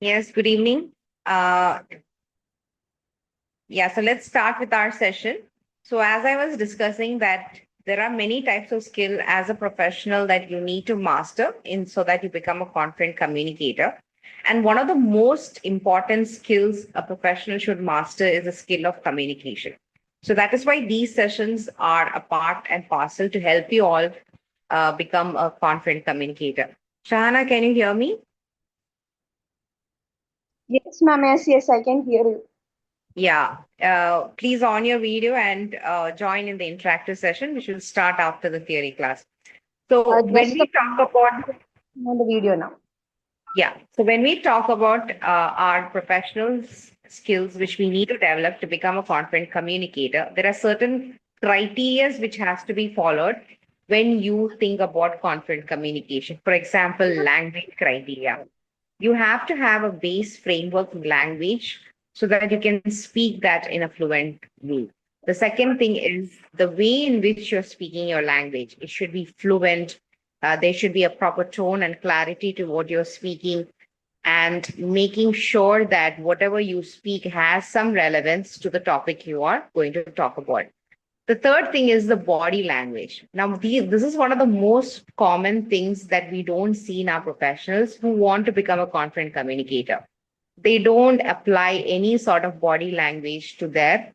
Yes, good evening. So let's start with our session. So as I was discussing that there are many types of skill as a professional that you need to master in so that you become a confident communicator. And one of the most important skills a professional should master is the skill of communication. So that is why these sessions are a part and parcel to help you all become a confident communicator. Shahana, can you hear me? Yes, ma'am. Yes, I can hear you. Yeah, please on your video and join in the interactive session, which will start after the theory class. So when Just we talk about, on the video now. when we talk about our professional skills, which we need to develop to become a confident communicator, there are certain criterias which has to be followed when you think about confident communication. For example, language criteria. You have to have a base framework in language so that you can speak that in a fluent way. The second thing is the way in which you're speaking your language. It should be fluent. There should be a proper tone and clarity to what you're speaking, and making sure that whatever you speak has some relevance to the topic you are going to talk about. The third thing is the body language. Now, this is one of the most common things that we don't see in our professionals who want to become a confident communicator. They don't apply any sort of body language to their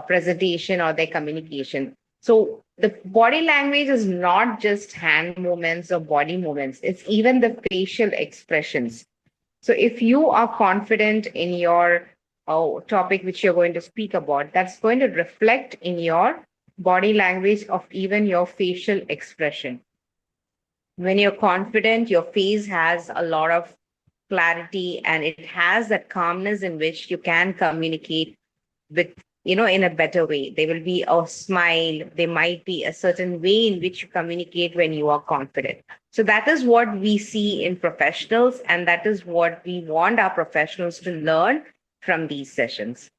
presentation or their communication. So, the body language is not just hand movements or body movements, it's even the facial expressions. So if you are confident in your topic which you're going to speak about, that's going to reflect in your body language of even your facial expression. When you're confident, your face has a lot of clarity and it has that calmness in which you can communicate with, in a better way. There will be a smile. There might be a certain way in which you communicate when you are confident. So that is what we see in professionals, and that is what we want our professionals to learn from these sessions.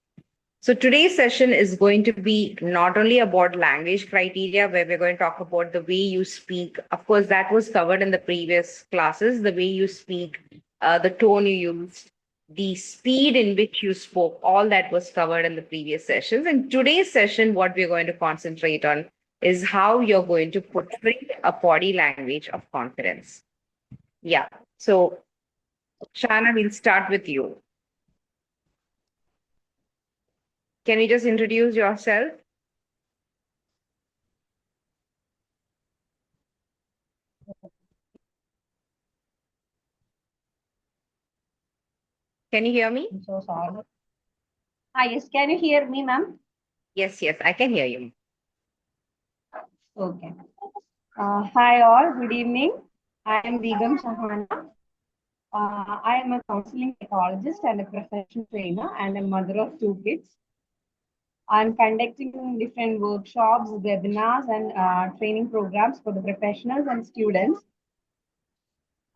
So today's session is going to be not only about language criteria, where we're going to talk about the way you speak. Of course, that was covered in the previous classes, the way you speak, the tone you used, the speed in which you spoke, all that was covered in the previous sessions. In today's session, what we're going to concentrate on is how you're going to portray a body language of confidence. Yeah. So, Shana, we'll start with you. Can you just introduce yourself? Can you hear me? I'm so sorry. Yes, can you hear me, ma'am? Yes, yes, I can hear you. Okay. Hi all, good evening. I am Begum Shahana. I am a counseling psychologist and a professional trainer and a mother of two kids. I'm conducting different workshops, webinars, and training programs for the professionals and students.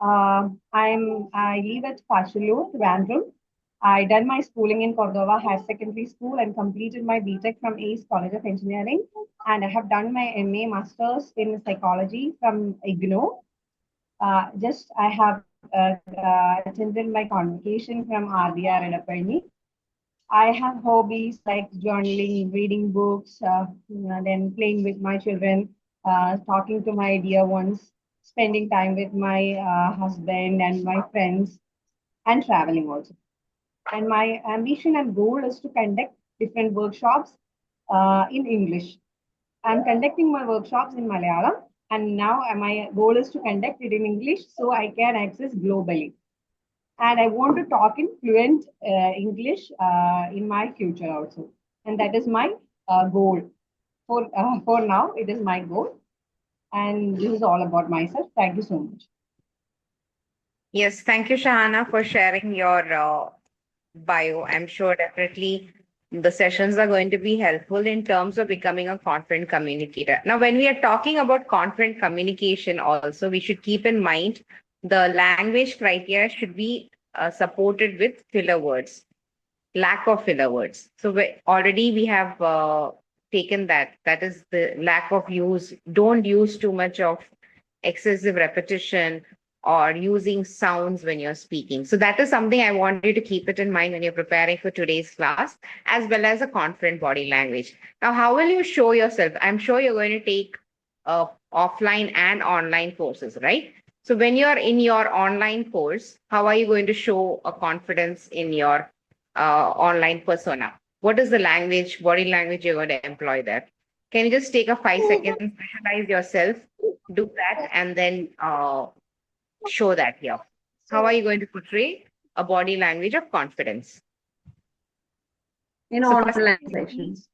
I live at Pashulu, Trivandrum. I done my schooling in Cordova Higher Secondary School and completed my BTech from ACE College of Engineering. And I have done my MA Masters in Psychology from IGNO. Just I have attended my convocation from RDR and Apparni. I have hobbies like journaling, reading books, then playing with my children, talking to my dear ones, spending time with my husband and my friends, and traveling also. And my ambition and goal is to conduct different workshops in English. I'm conducting my workshops in Malayalam, and now my goal is to conduct it in English so I can access globally. And I want to talk in fluent English in my future also. And that is my goal. For now, it is my goal. And this is all about myself. Thank you so much. Yes, thank you, Shahana, for sharing your bio. I'm sure definitely the sessions are going to be helpful in terms of becoming a confident communicator. Now, when we are talking about confident communication, also, we should keep in mind the language criteria should be supported with filler words, lack of filler words. So, already we have taken that. That is the lack of use. Don't use too much of excessive repetition or using sounds when you're speaking. So that is something I want you to keep it in mind when you're preparing for today's class, as well as a confident body language. Now, how will you show yourself? I'm sure you're going to take offline and online courses, right? So when you're in your online course, how are you going to show a confidence in your online persona? What is the language, body language you're going to employ there? Can you just take a 5 seconds, visualize yourself, do that, and then show that here? How are you going to portray a body language of confidence? In So online sessions.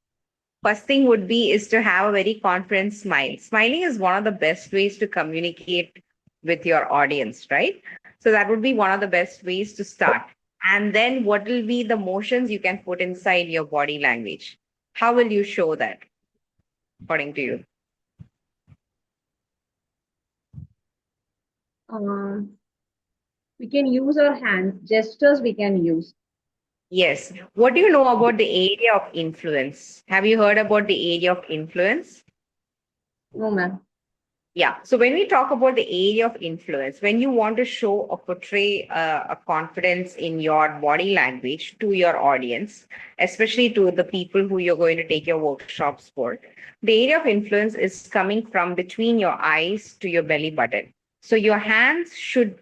first thing would be is to have a very confident smile. Smiling is one of the best ways to communicate with your audience, right? So that would be one of the best ways to start. And then what will be the motions you can put inside your body language? How will you show that according to you? Um, we can use our hands, gestures we can use. Yes. What do you know about the area of influence? Have you heard about the area of influence? No, ma'am. Yeah. So when we talk about the area of influence, when you want to show or portray a confidence in your body language to your audience, especially to the people who you're going to take your workshops for, the area of influence is coming from between your eyes to your belly button. So your hands should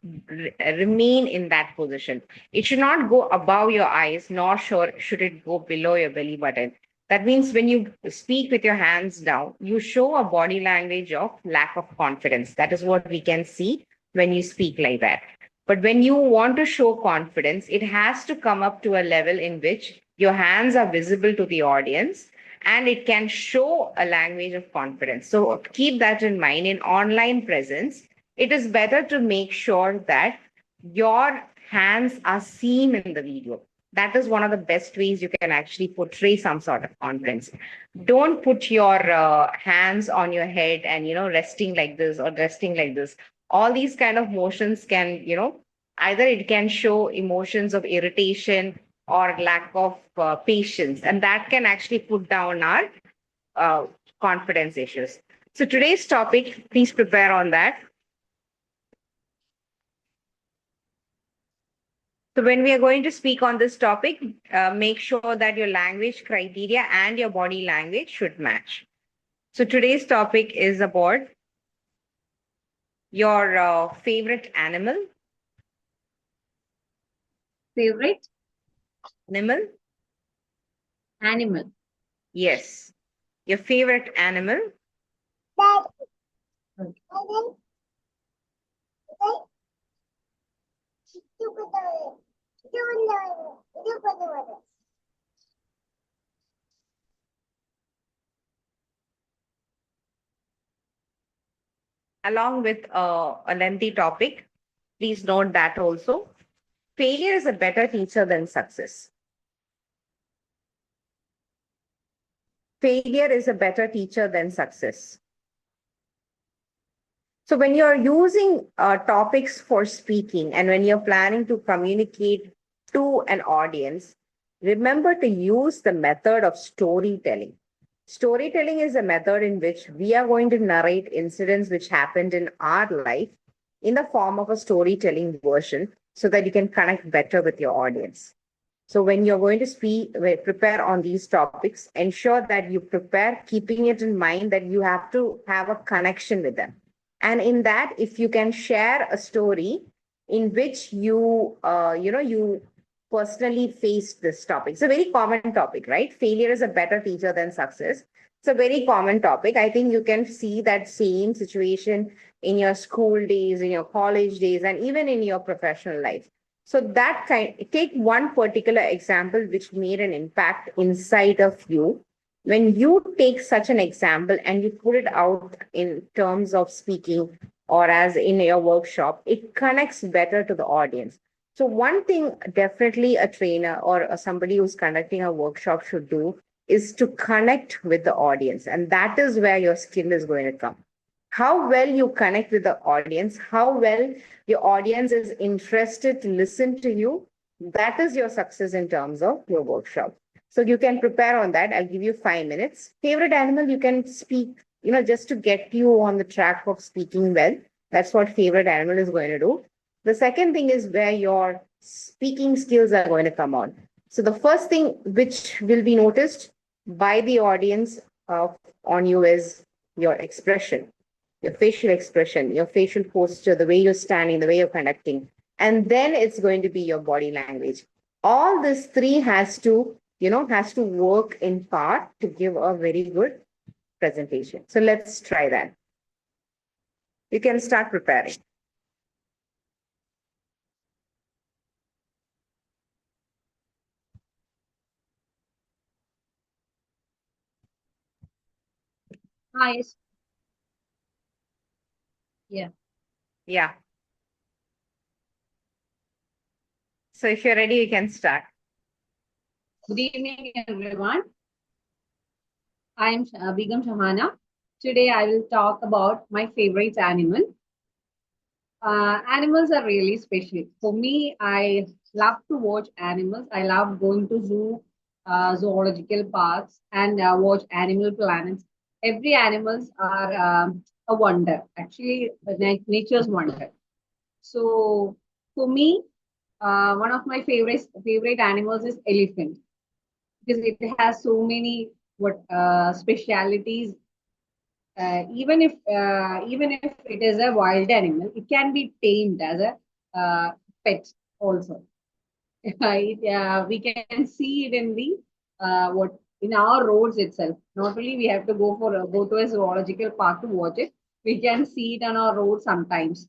remain in that position. It should not go above your eyes, nor should it go below your belly button. That means when you speak with your hands down, you show a body language of lack of confidence. That is what we can see when you speak like that. But when you want to show confidence, it has to come up to a level in which your hands are visible to the audience and it can show a language of confidence. So keep that in mind. In online presence, it is better to make sure that your hands are seen in the video. That is one of the best ways you can actually portray some sort of confidence. Don't put your hands on your head and resting like this or resting like this. All these kind of motions can either it can show emotions of irritation or lack of patience, and that can actually put down our uh, confidence issues. So today's topic, please prepare on that. So when we are going to speak on this topic, make sure that your language criteria and your body language should match. So today's topic is about your favorite animal. Favorite Animal? animal. Yes. Your favorite animal. Along with a lengthy topic, please note that also. Failure is a better teacher than success. Failure is a better teacher than success. So when you're using topics for speaking and when you're planning to communicate to an audience, remember to use the method of storytelling. Storytelling is a method in which we are going to narrate incidents which happened in our life in the form of a storytelling version so that you can connect better with your audience. So when you're going to prepare on these topics, ensure that you prepare keeping it in mind that you have to have a connection with them. And in that, if you can share a story in which you personally faced this topic. It's a very common topic, right? Failure is a better teacher than success. It's a very common topic. I think you can see that same situation in your school days, in your college days, and even in your professional life. So take one particular example which made an impact inside of you. When you take such an example and you put it out in terms of speaking or as in your workshop, it connects better to the audience. So one thing definitely a trainer or somebody who's conducting a workshop should do is to connect with the audience. And that is where your skill is going to come. How well you connect with the audience, how well your audience is interested to listen to you, that is your success in terms of your workshop. So you can prepare on that. I'll give you 5 minutes. Favorite animal, you can speak, just to get you on the track of speaking well. That's what favorite animal is going to do. The second thing is where your speaking skills are going to come on. So the first thing which will be noticed by the audience on you is your expression, your facial expression, your facial posture, the way you're standing, the way you're conducting. And then it's going to be your body language. All this three has to work in part to give a very good presentation. So let's try that. You can start preparing. Hi. Yeah. Yeah. So if you're ready, you can start. Good evening, everyone. I am Begum Shahana. Today, I will talk about my favorite animal. Animals are really special. For me, I love to watch animals. I love going to zoological parks, and watch animal planets. Every animals are a wonder. Actually, nature's wonder. So, for me, one of my favorite animals is elephant because it has so many specialities. Even if it is a wild animal, it can be tamed as a pet also. We can see it in the what in our roads itself. Not only we have to go to a zoological park to watch it, we can see it on our road sometimes.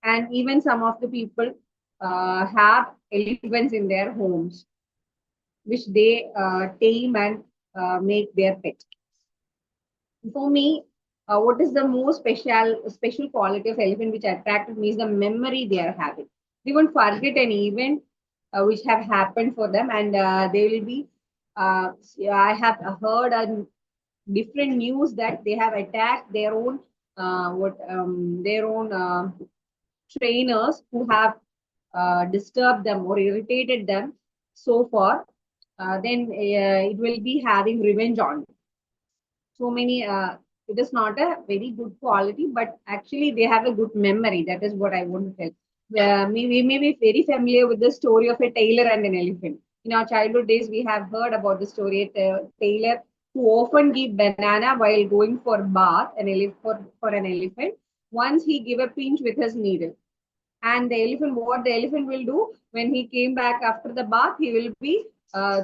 And even some of the people have elephants in their homes, which they tame and make their pet. For me, what is the most special quality of elephant which attracted me is the memory they are having. They won't forget an event which have happened for them, and they will be. I have heard different news that they have attacked their own their own trainers who have disturbed them or irritated them so far. Then it will be having revenge on so many it is not a very good quality, but actually they have a good memory. That is what I want to tell. We may be very familiar with the story of a tailor and an elephant. In our childhood days, we have heard about the story of a tailor who often give banana while going for bath for an elephant. Once he give a pinch with his needle, and the elephant, what the elephant will do when he came back after the bath, he will be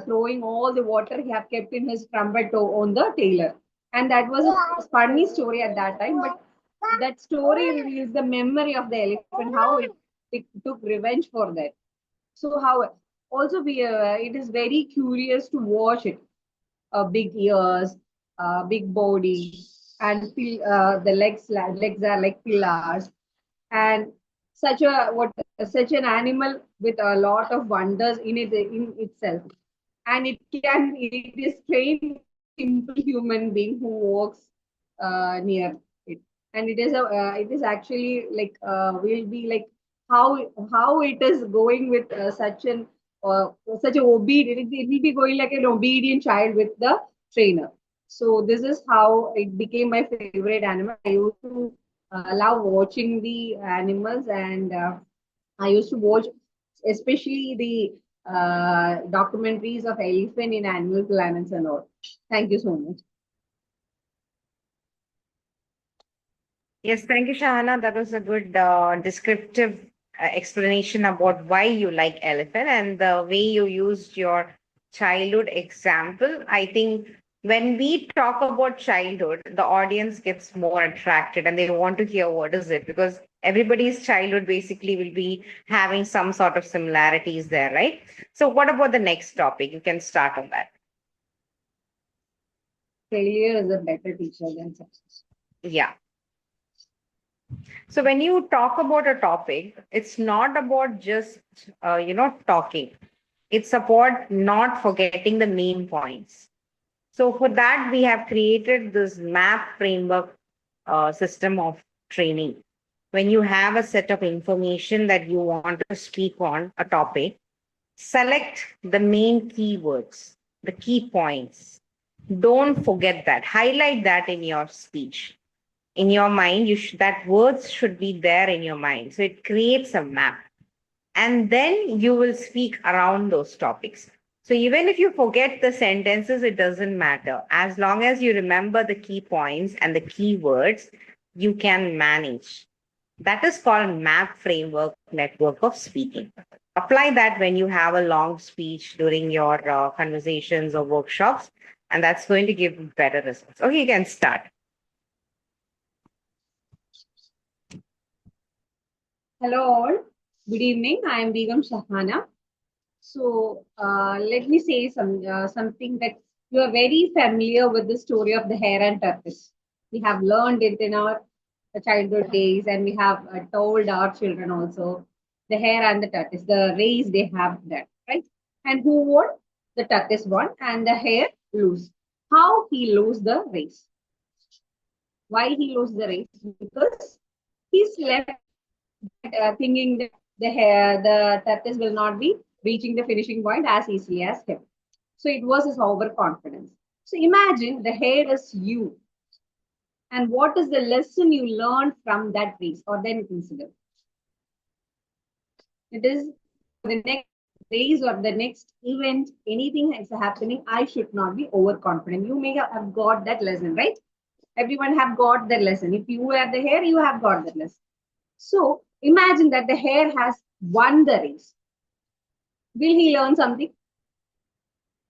throwing all the water he have kept in his trumpet on the tailor. And that was a funny story at that time. But that story reveals the memory of the elephant, how it took revenge for that. So how also it is very curious to watch it. Big ears, big body, and the legs are like pillars, and such an animal with a lot of wonders in itself. And it is trained like a simple human being who walks near it. And it is actually like will be like how it is going with uh, such a obedient, it will be going like an obedient child with the trainer. So this is how it became my favorite animal. I used to love watching the animals, and I used to watch especially the documentaries of elephant in animal planets and all. Thank you so much. Yes, thank you, Shahana. That was a good descriptive explanation about why you like elephant and the way you used your childhood example. I think when we talk about childhood, the audience gets more attracted and they want to hear what is it, because everybody's childhood basically will be having some sort of similarities there, right? So, what about the next topic? You can start on that. Failure is a better teacher than success. Yeah. So when you talk about a topic, it's not about just talking. It's about not forgetting the main points. So for that, we have created this map framework system of training. When you have a set of information that you want to speak on a topic, select the main keywords, the key points. Don't forget that. Highlight that in your speech. in your mind. That words should be there in your mind. So it creates a map, and then you will speak around those topics. So even if you forget the sentences, it doesn't matter. As long as you remember the key points and the key words, you can manage. That is called map framework network of speaking. Apply that when you have a long speech during your conversations or workshops, and that's going to give better results. Okay, you can start. Hello all. Good evening. I am Begum Shahana. So let me say something that you are very familiar with the story of the hare and tortoise. We have learned it in our childhood days, and we have told our children also the hare and the tortoise, the race they have that, right? And who won? The tortoise won, and the hare lose. How he lose the race? Why he lose the race? Because he slept thinking that the tortoise will not be reaching the finishing point as easily as him. So it was his overconfidence. So imagine the hare is you. And what is the lesson you learned from that race or that incident? It is the next race or the next event, anything is happening, I should not be overconfident. You may have got that lesson, right? Everyone have got that lesson. If you were the hare, you have got that lesson. So imagine that the hare has won the race. Will he learn something?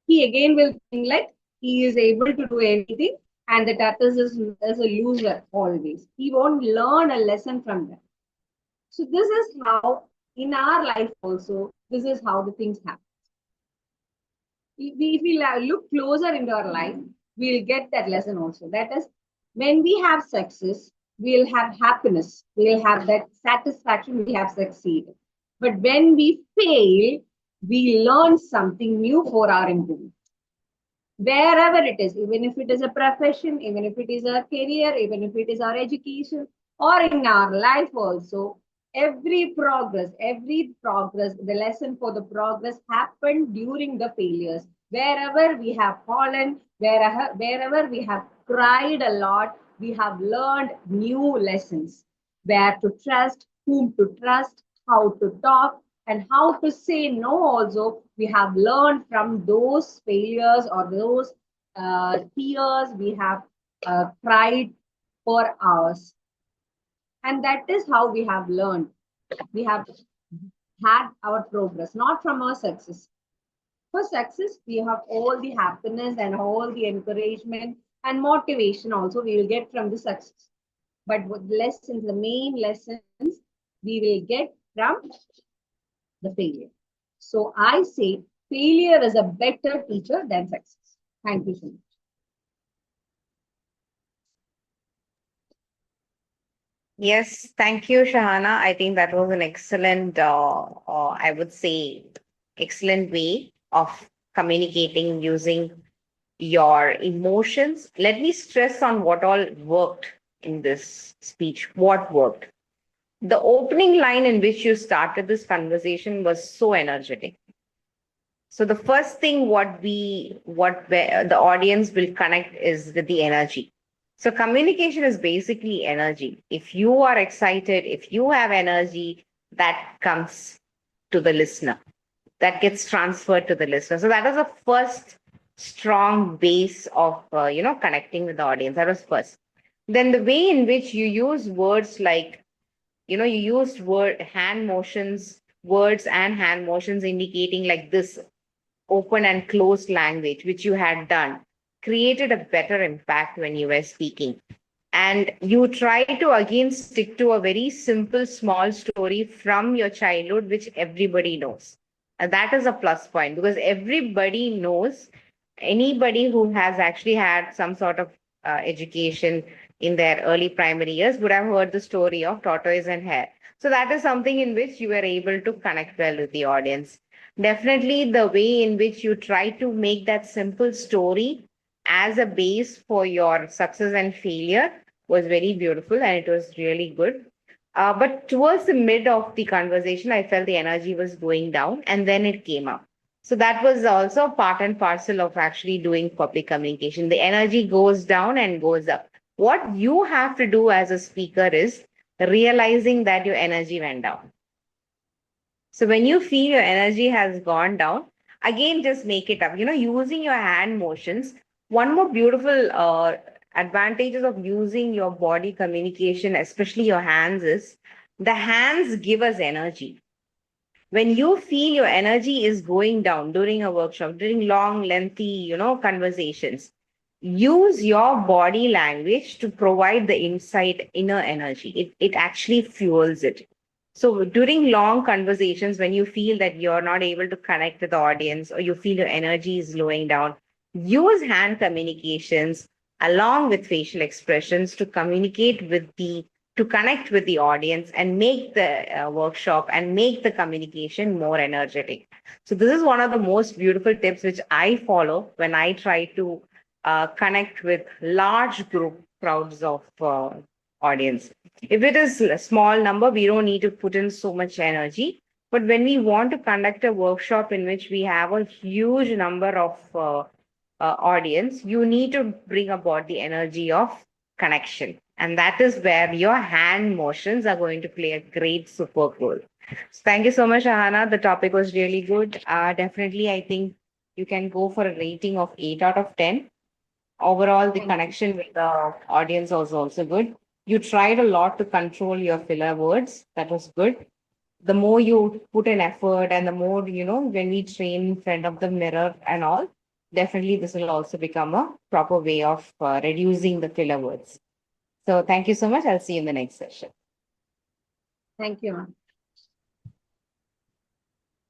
He again will think like he is able to do anything, and the tortoise is a loser always. He won't learn a lesson from that. So this is how in our life also, this is how the things happen. If we look closer into our life, we'll get that lesson also. That is, when we have success, we'll have happiness, we'll have that satisfaction, we have succeeded. But when we fail, we learn something new for our improvement. Wherever it is, even if it is a profession, even if it is a career, even if it is our education, or in our life also, every progress, the lesson for the progress happened during the failures. Wherever we have fallen, wherever we have cried a lot, we have learned new lessons. Where to trust, whom to trust, how to talk, and how to say no also. We have learned from those failures or those tears we have cried for hours. And that is how we have learned. We have had our progress, not from our success. For success, we have all the happiness and all the encouragement and motivation also we will get from the success. But with lessons, the main lessons we will get from the failure. So I say failure is a better teacher than success. Thank you so much. Yes, thank you, Shahana. I think that was an excellent, I would say, excellent way of communicating using your emotions. Let me stress on what all worked in this speech. What worked? The opening line in which you started this conversation was so energetic. So the first thing the audience will connect is with the energy. So communication is basically energy. If you are excited, if you have energy, that comes to the listener. That gets transferred to the listener. So that is the first strong base of connecting with the audience. That was first. Then the way in which you use words like, you used words and hand motions indicating like this open and closed language, which you had done, created a better impact when you were speaking. And you try to again stick to a very simple, small story from your childhood, which everybody knows. And that is a plus point because everybody knows, anybody who has actually had some sort of education in their early primary years would have heard the story of tortoise and hare. So that is something in which you were able to connect well with the audience. Definitely, the way in which you try to make that simple story as a base for your success and failure was very beautiful and it was really good. But towards the mid of the conversation, I felt the energy was going down and then it came up. So that was also part and parcel of actually doing public communication. The energy goes down and goes up. What you have to do as a speaker is realizing that your energy went down. So when you feel your energy has gone down, again, just make it up. Using your hand motions. One more beautiful advantages of using your body communication, especially your hands, is the hands give us energy. When you feel your energy is going down during a workshop, during long, lengthy, conversations, use your body language to provide the insight, inner energy. It actually fuels it. So during long conversations, when you feel that you're not able to connect with the audience or you feel your energy is slowing down, use hand communications along with facial expressions to communicate with the to connect with the audience and make the workshop and make the communication more energetic. So this is one of the most beautiful tips which I follow when I try to connect with large group crowds of audience. If it is a small number, we don't need to put in so much energy. But when we want to conduct a workshop in which we have a huge number of audience, you need to bring about the energy of connection. And that is where your hand motions are going to play a great super role. So thank you so much, Ahana. The topic was really good. Definitely, I think you can go for a rating of 8 out of 10. Overall, the Thank you. connection with the audience was also good. You tried a lot to control your filler words. That was good. The more you put in effort and the more, when we train in front of the mirror and all, definitely this will also become a proper way of reducing the filler words. So thank you so much. I'll see you in the next session. Thank you, ma'am.